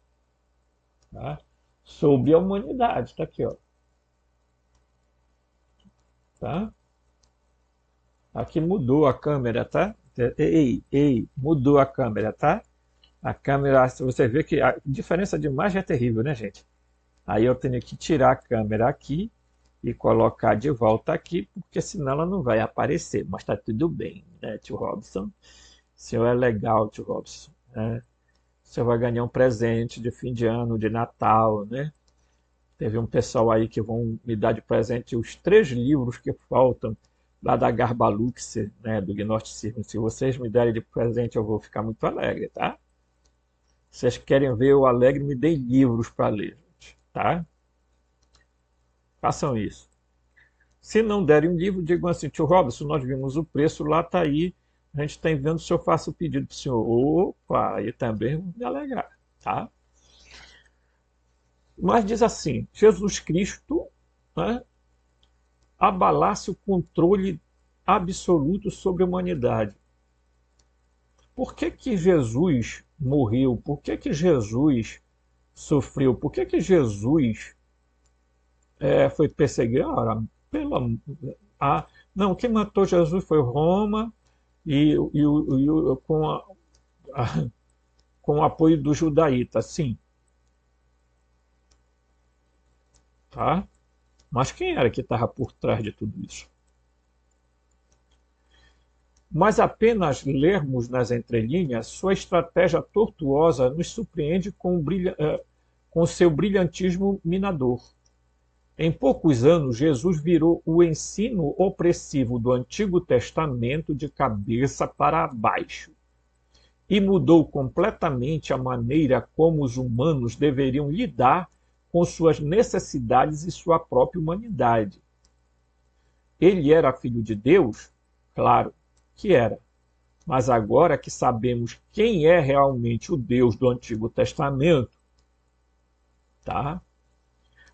tá? Sobre a humanidade. Está aqui, ó. Tá? Aqui mudou a câmera, tá? Ei, mudou a câmera, tá? A câmera, se você vê que a diferença de imagem é terrível, né, gente? Aí eu tenho que tirar a câmera aqui e colocar de volta aqui, porque senão ela não vai aparecer. Mas tá tudo bem, né, tio Robson? O senhor é legal, tio Robson, né? O senhor vai ganhar um presente de fim de ano, de Natal, né? Teve um pessoal aí que vão me dar de presente os 3 livros que faltam lá da Garbalux, né, do Gnosticismo. Se vocês me derem de presente, eu vou ficar muito alegre, tá? Se vocês querem ver eu alegre, me deem livros para ler, gente, tá? Façam isso. Se não derem um livro, digam assim, tio Robson, nós vimos o preço, lá está aí, a gente está enviando, o senhor faça o pedido para o senhor. Opa, aí também vou me alegrar, tá? Mas diz assim, Jesus Cristo, né, abalasse o controle absoluto sobre a humanidade. Por que que Jesus morreu? Por que que Jesus sofreu? Por que que Jesus foi perseguido? Pela, não, quem matou Jesus foi Roma a- com o apoio do judaíta, sim, tá? Mas quem era que estava por trás de tudo isso? Mas apenas lermos nas entrelinhas, sua estratégia tortuosa nos surpreende com seu brilhantismo minador. Em poucos anos, Jesus virou o ensino opressivo do Antigo Testamento de cabeça para baixo e mudou completamente a maneira como os humanos deveriam lidar com suas necessidades e sua própria humanidade. Ele era filho de Deus? Claro que era. Mas agora que sabemos quem é realmente o Deus do Antigo Testamento, tá?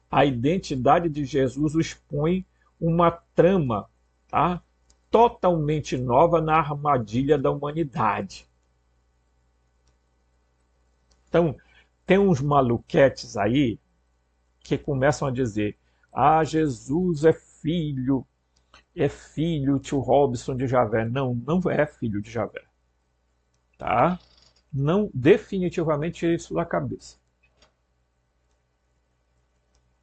A identidade de Jesus expõe uma trama, tá? Totalmente nova na armadilha da humanidade. Então, tem uns maluquetes aí que começam a dizer: ah, Jesus é filho, tio Robson de Javé. Não, não é filho de Javé, tá? Não, definitivamente tire isso da cabeça.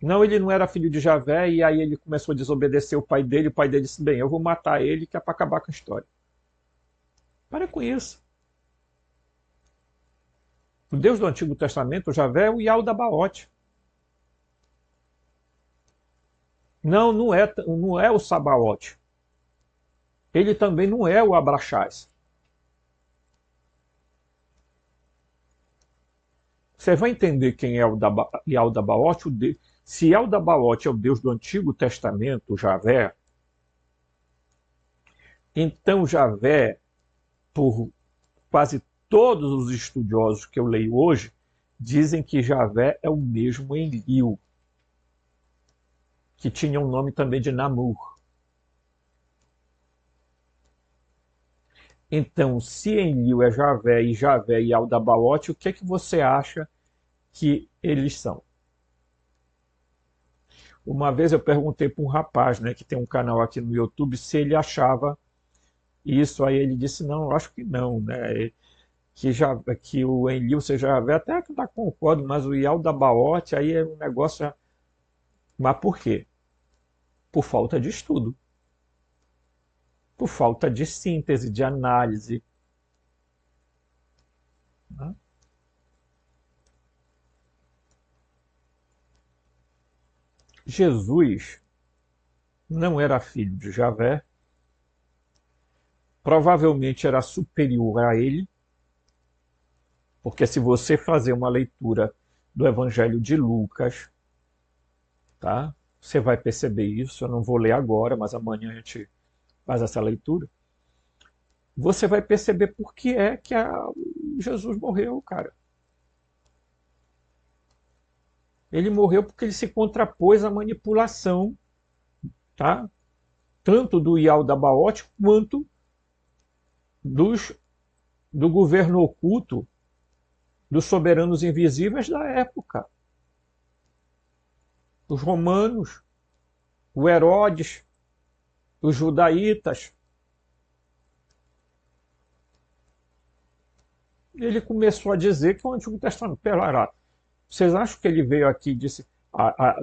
Não, ele não era filho de Javé e aí ele começou a desobedecer o pai dele disse, bem, eu vou matar ele que é para acabar com a história. Para com isso. O Deus do Antigo Testamento, Javé, é o Yaldabaoth. Não, não é o Sabaoth. Ele também não é o Abraxás. Você vai entender quem é o Yaldabaoth. Se Yaldabaoth é o Deus do Antigo Testamento, Javé, então Javé, por quase todos os estudiosos que eu leio hoje, dizem que Javé é o mesmo Enlil, que tinha um nome também de Namur. Então, se Enlil é Javé e Javé e Aldabaoth, o que é que você acha que eles são? Uma vez eu perguntei para um rapaz, né, que tem um canal aqui no YouTube, se ele achava isso, aí ele disse, não, eu acho que não, né, que o Enlil seja Javé, até que eu concordo, mas o Yaldabaoth aí é um negócio... Mas por quê? Por falta de estudo, por falta de síntese, de análise, né? Jesus não era filho de Javé, provavelmente era superior a ele, porque se você fazer uma leitura do Evangelho de Lucas, tá? Você vai perceber isso, eu não vou ler agora, mas amanhã a gente faz essa leitura. Você vai perceber por que é que Jesus morreu, cara. Ele morreu porque ele se contrapôs à manipulação, tá? Tanto do Yaldabaoth quanto dos, do governo oculto dos soberanos invisíveis da época. Os romanos, o Herodes, os judaítas. Ele começou a dizer que o Antigo Testamento, pera, vocês acham que ele veio aqui e disse,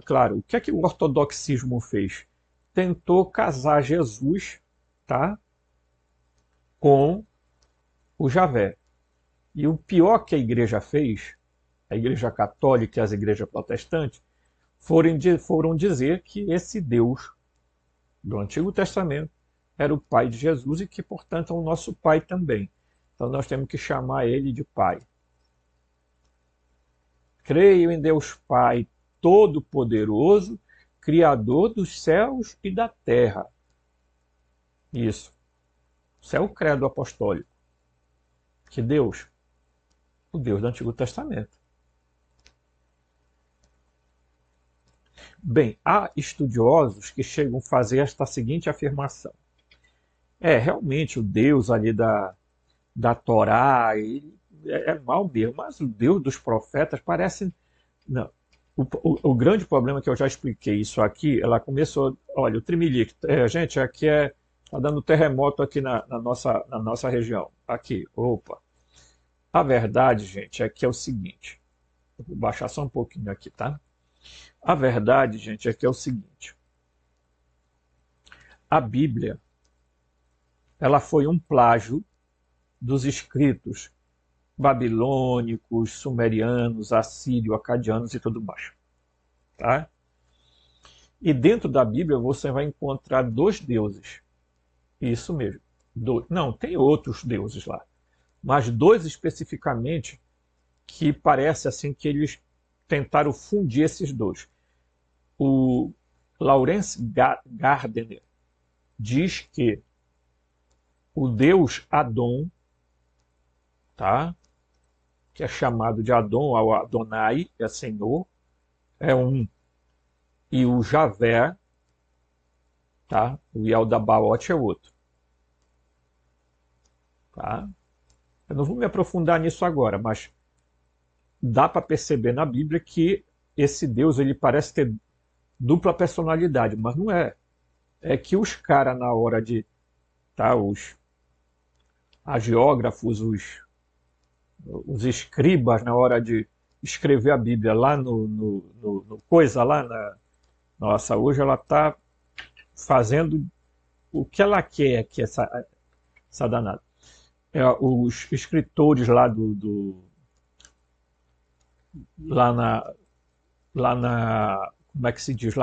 claro, o que é que o ortodoxismo fez? Tentou casar Jesus, tá, com o Javé. E o pior que a igreja fez, a igreja católica e as igrejas protestantes, foram dizer que esse Deus do Antigo Testamento era o pai de Jesus e que, portanto, é o nosso pai também. Então nós temos que chamar ele de pai. Creio em Deus Pai Todo-Poderoso, Criador dos céus e da terra. Isso. Isso é o credo apostólico. Que Deus? O Deus do Antigo Testamento. Bem, há estudiosos que chegam a fazer esta seguinte afirmação. Realmente o Deus ali da Torá, ele é mau mesmo, mas o Deus dos profetas parece... Não. O grande problema é que eu já expliquei isso aqui, ela começou... Olha, o Trimilique, gente, aqui está dando terremoto aqui na nossa região. Aqui, opa. A verdade, gente, é que é o seguinte. Eu vou baixar só um pouquinho aqui, tá? A verdade, gente, é que é o seguinte. A Bíblia, ela foi um plágio dos escritos babilônicos, sumerianos, assírio, acadianos e tudo mais. Tá? E dentro da Bíblia você vai encontrar 2 deuses. Isso mesmo. Não, tem outros deuses lá. Mas 2 especificamente que parece assim que eles tentaram fundir esses 2. O Lawrence Gardner diz que o deus Adon, tá? Que é chamado de Adon, ou Adonai, é Senhor, é um. E o Javé, tá? O Yaldabaoth é outro. Tá? Eu não vou me aprofundar nisso agora, mas dá para perceber na Bíblia que esse Deus ele parece ter dupla personalidade, mas não é. É que os caras na hora de... Tá? Os agiógrafos, os escribas na hora de escrever a Bíblia lá no coisa lá nossa, hoje ela está fazendo o que ela quer, que essa danada. Os escritores lá lá na como é que se diz,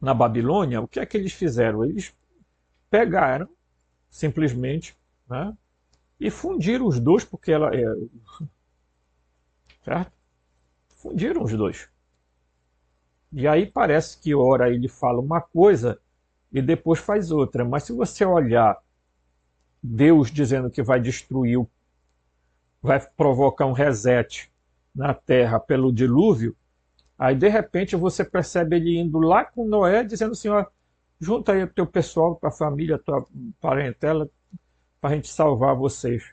na Babilônia, o que é que eles fizeram? Eles pegaram simplesmente, né, e fundiram os 2, porque ela é... Certo? Fundiram os 2. E aí parece que ora ele fala uma coisa e depois faz outra. Mas se você olhar Deus dizendo que vai destruir, vai provocar um reset na Terra pelo dilúvio, aí de repente você percebe ele indo lá com Noé dizendo assim, ó, junta aí o teu pessoal, tua família, tua parentela, para a gente salvar vocês.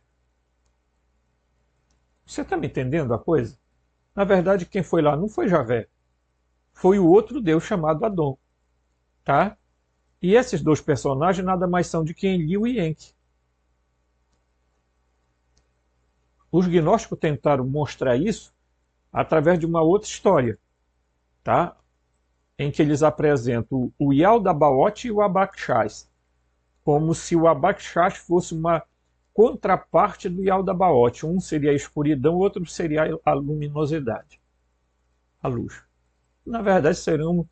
Você está me entendendo a coisa? Na verdade, quem foi lá não foi Javé. Foi o outro Deus chamado Adon. Tá? E esses 2 personagens nada mais são de que Enlil e Enki. Os gnósticos tentaram mostrar isso através de uma outra história, tá? Em que eles apresentam o Yaldabaoth e o Abaxás, como se o Abaxás fosse uma contraparte do Yaldabaoth. Um seria a escuridão, o outro seria a luminosidade, a luz. Na verdade, serão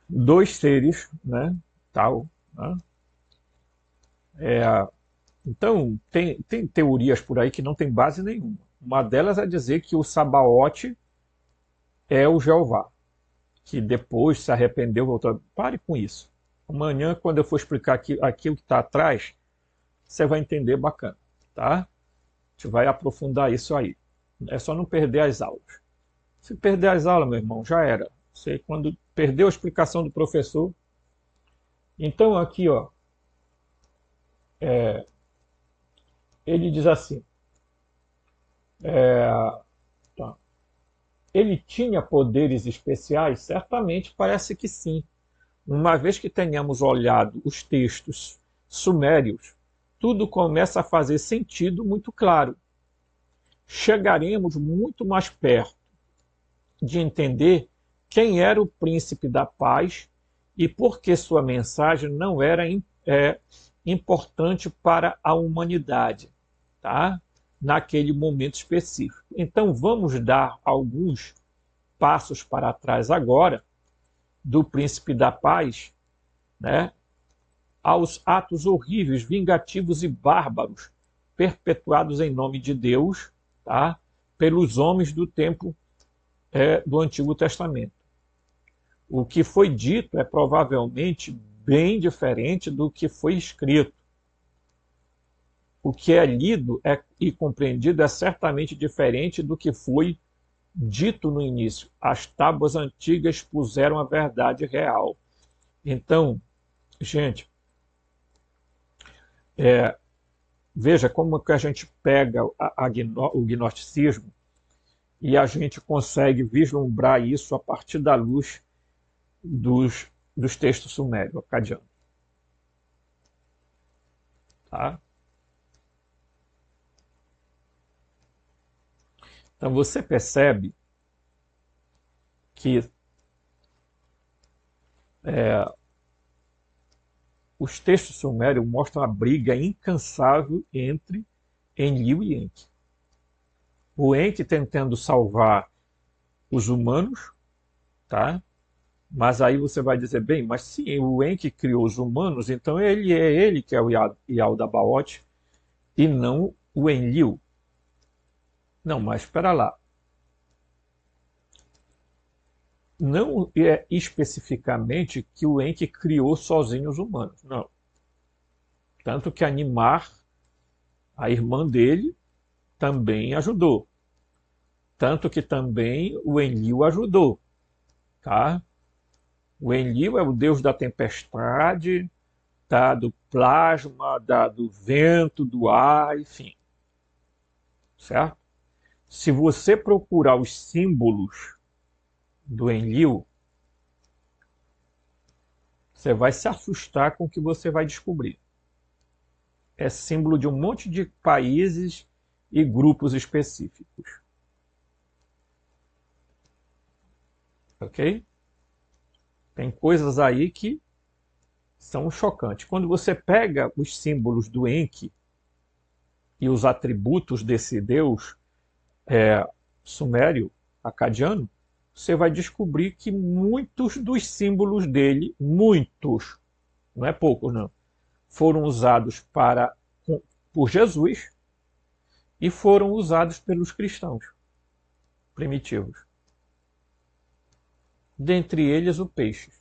2 seres, né? Tal, né? Então, tem teorias por aí que não tem base nenhuma. Uma delas é dizer que o Sabaote é o Jeová, que depois se arrependeu, voltou. Pare com isso. Amanhã, quando eu for explicar aquilo que está atrás, você vai entender bacana, tá? A gente vai aprofundar isso aí. É só não perder as aulas. Se perder as aulas, meu irmão, já era. Você, quando perdeu a explicação do professor... Então, aqui, ó, Ele diz assim, é, tá. Ele tinha poderes especiais? Certamente parece que sim. Uma vez que tenhamos olhado os textos sumérios, tudo começa a fazer sentido muito claro. Chegaremos muito mais perto de entender quem era o príncipe da paz e por que sua mensagem não era importante para a humanidade, tá? Naquele momento específico. Então vamos dar alguns passos para trás agora do príncipe da paz, né, aos atos horríveis, vingativos e bárbaros perpetuados em nome de Deus, tá, pelos homens do tempo do Antigo Testamento. O que foi dito é provavelmente bem diferente do que foi escrito. O que é lido e compreendido é certamente diferente do que foi dito no início. As tábuas antigas expuseram a verdade real. Então, gente, veja como que a gente pega o gnosticismo e a gente consegue vislumbrar isso a partir da luz dos textos sumérico-acadianos. Tá? Então você percebe que os textos sumérios mostram a briga incansável entre Enlil e Enki. O Enki tentando salvar os humanos, tá? Mas aí você vai dizer, bem, mas se o Enki criou os humanos, então ele que é o Yaldabaoth e não o Enlil. Não, mas espera lá. Não é especificamente que o Enki criou sozinho os humanos, não. Tanto que Animar, a irmã dele, também ajudou. Tanto que também o Enlil ajudou. Tá? O Enlil é o deus da tempestade, tá? Do plasma, do vento, do ar, enfim. Certo? Se você procurar os símbolos do Enlil, você vai se assustar com o que você vai descobrir. É símbolo de um monte de países e grupos específicos. Ok? Tem coisas aí que são chocantes. Quando você pega os símbolos do Enki e os atributos desse deus sumério, acadiano, você vai descobrir que muitos dos símbolos dele, muitos, não é poucos não, foram usados por Jesus e foram usados pelos cristãos primitivos. Dentre eles o peixe.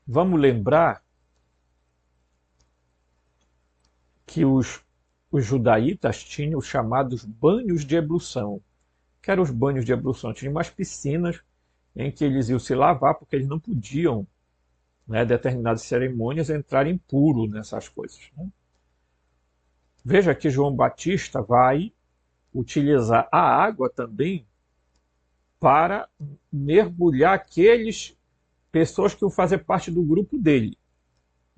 Vamos lembrar que os judaítas tinham os chamados banhos de ebullição. Que eram os banhos de ebullição? Tinham umas piscinas em que eles iam se lavar, porque eles não podiam, né, determinadas cerimônias, entrar impuro nessas coisas. Né? Veja que João Batista vai utilizar a água também para mergulhar aqueles pessoas que vão fazer parte do grupo dele,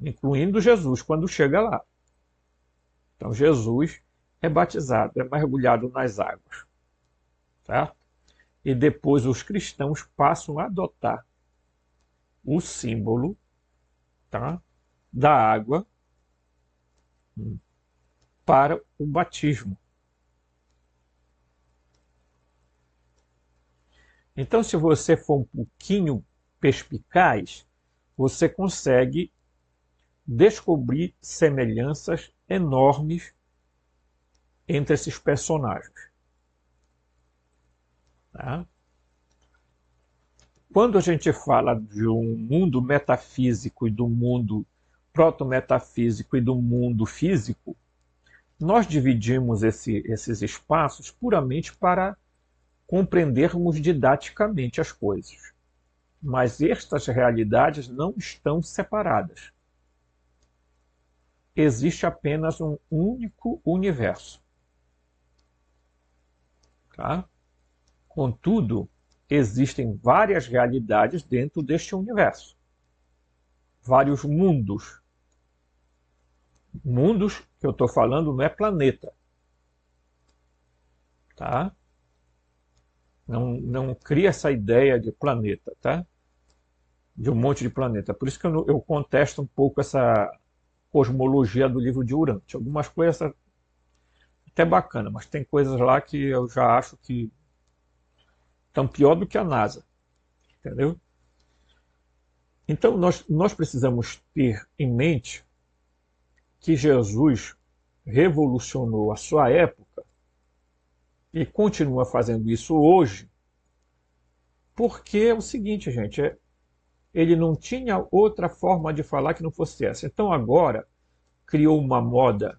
incluindo Jesus, quando chega lá. Então Jesus é batizado, é mergulhado nas águas. Certo? E depois os cristãos passam a adotar o símbolo, tá, da água para o batismo. Então, se você for um pouquinho perspicaz, você consegue descobrir semelhanças enormes entre esses personagens. Tá? Quando a gente fala de um mundo metafísico e do mundo proto-metafísico e do mundo físico, nós dividimos esses espaços puramente para compreendermos didaticamente as coisas. Mas estas realidades não estão separadas. Existe apenas um único universo. Tá? Contudo, existem várias realidades dentro deste universo. Vários mundos. Mundos que eu estou falando não é planeta. Tá? Não cria essa ideia de planeta, tá? De um monte de planeta. Por isso que eu contesto um pouco essa cosmologia do livro de Urântia. Algumas coisas até bacana, mas tem coisas lá que eu já acho que estão pior do que a NASA. Entendeu? Então nós precisamos ter em mente que Jesus revolucionou a sua época e continua fazendo isso hoje, porque é o seguinte, gente, ele não tinha outra forma de falar que não fosse essa. Então agora criou uma moda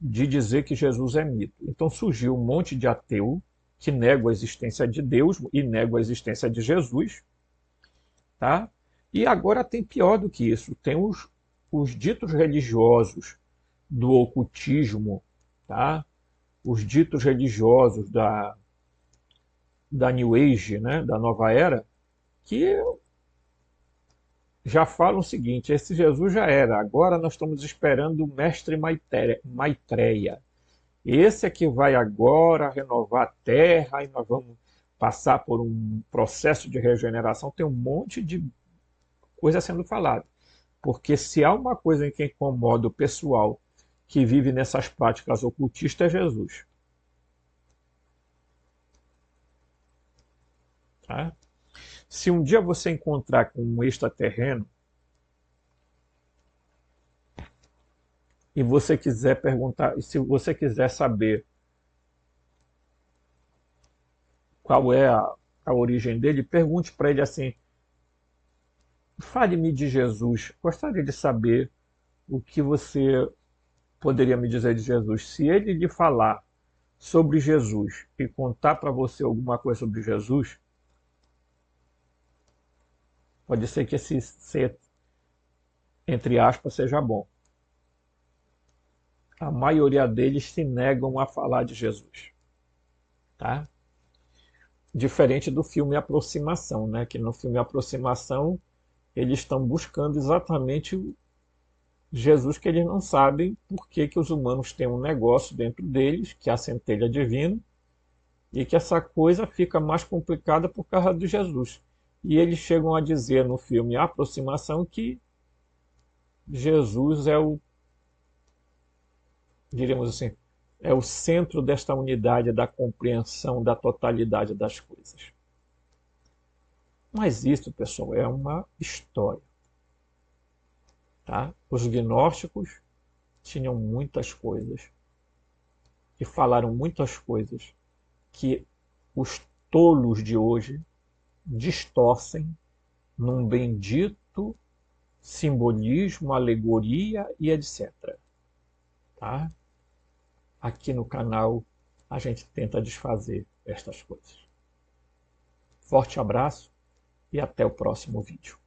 de dizer que Jesus é mito. Então surgiu um monte de ateu que nega a existência de Deus e nega a existência de Jesus, tá? E agora tem pior do que isso, tem os ditos religiosos do ocultismo, tá? Os ditos religiosos da New Age, né? Da Nova Era, que já falam o seguinte: esse Jesus já era, agora nós estamos esperando o mestre Maitreya. Esse é que vai agora renovar a Terra e nós vamos passar por um processo de regeneração. Tem um monte de coisa sendo falada. Porque se há uma coisa em que incomoda o pessoal que vive nessas práticas ocultistas, é Jesus. Tá? Se um dia você encontrar com um extraterreno e você quiser perguntar, se você quiser saber qual é a origem dele, pergunte para ele assim: fale-me de Jesus. Gostaria de saber o que você poderia me dizer de Jesus. Se ele lhe falar sobre Jesus e contar para você alguma coisa sobre Jesus, pode ser que esse ser, entre aspas, seja bom. A maioria deles se negam a falar de Jesus. Tá? Diferente do filme Aproximação, né? Que no filme Aproximação eles estão buscando exatamente Jesus, que eles não sabem por que os humanos têm um negócio dentro deles, que é a centelha divina, e que essa coisa fica mais complicada por causa de Jesus. E eles chegam a dizer no filme Aproximação que Jesus é o, diríamos assim, é o centro desta unidade, da compreensão da totalidade das coisas. Mas isso, pessoal, é uma história. Tá? Os gnósticos tinham muitas coisas e falaram muitas coisas que os tolos de hoje distorcem num bendito simbolismo, alegoria e etc. Tá? Aqui no canal a gente tenta desfazer estas coisas. Forte abraço e até o próximo vídeo.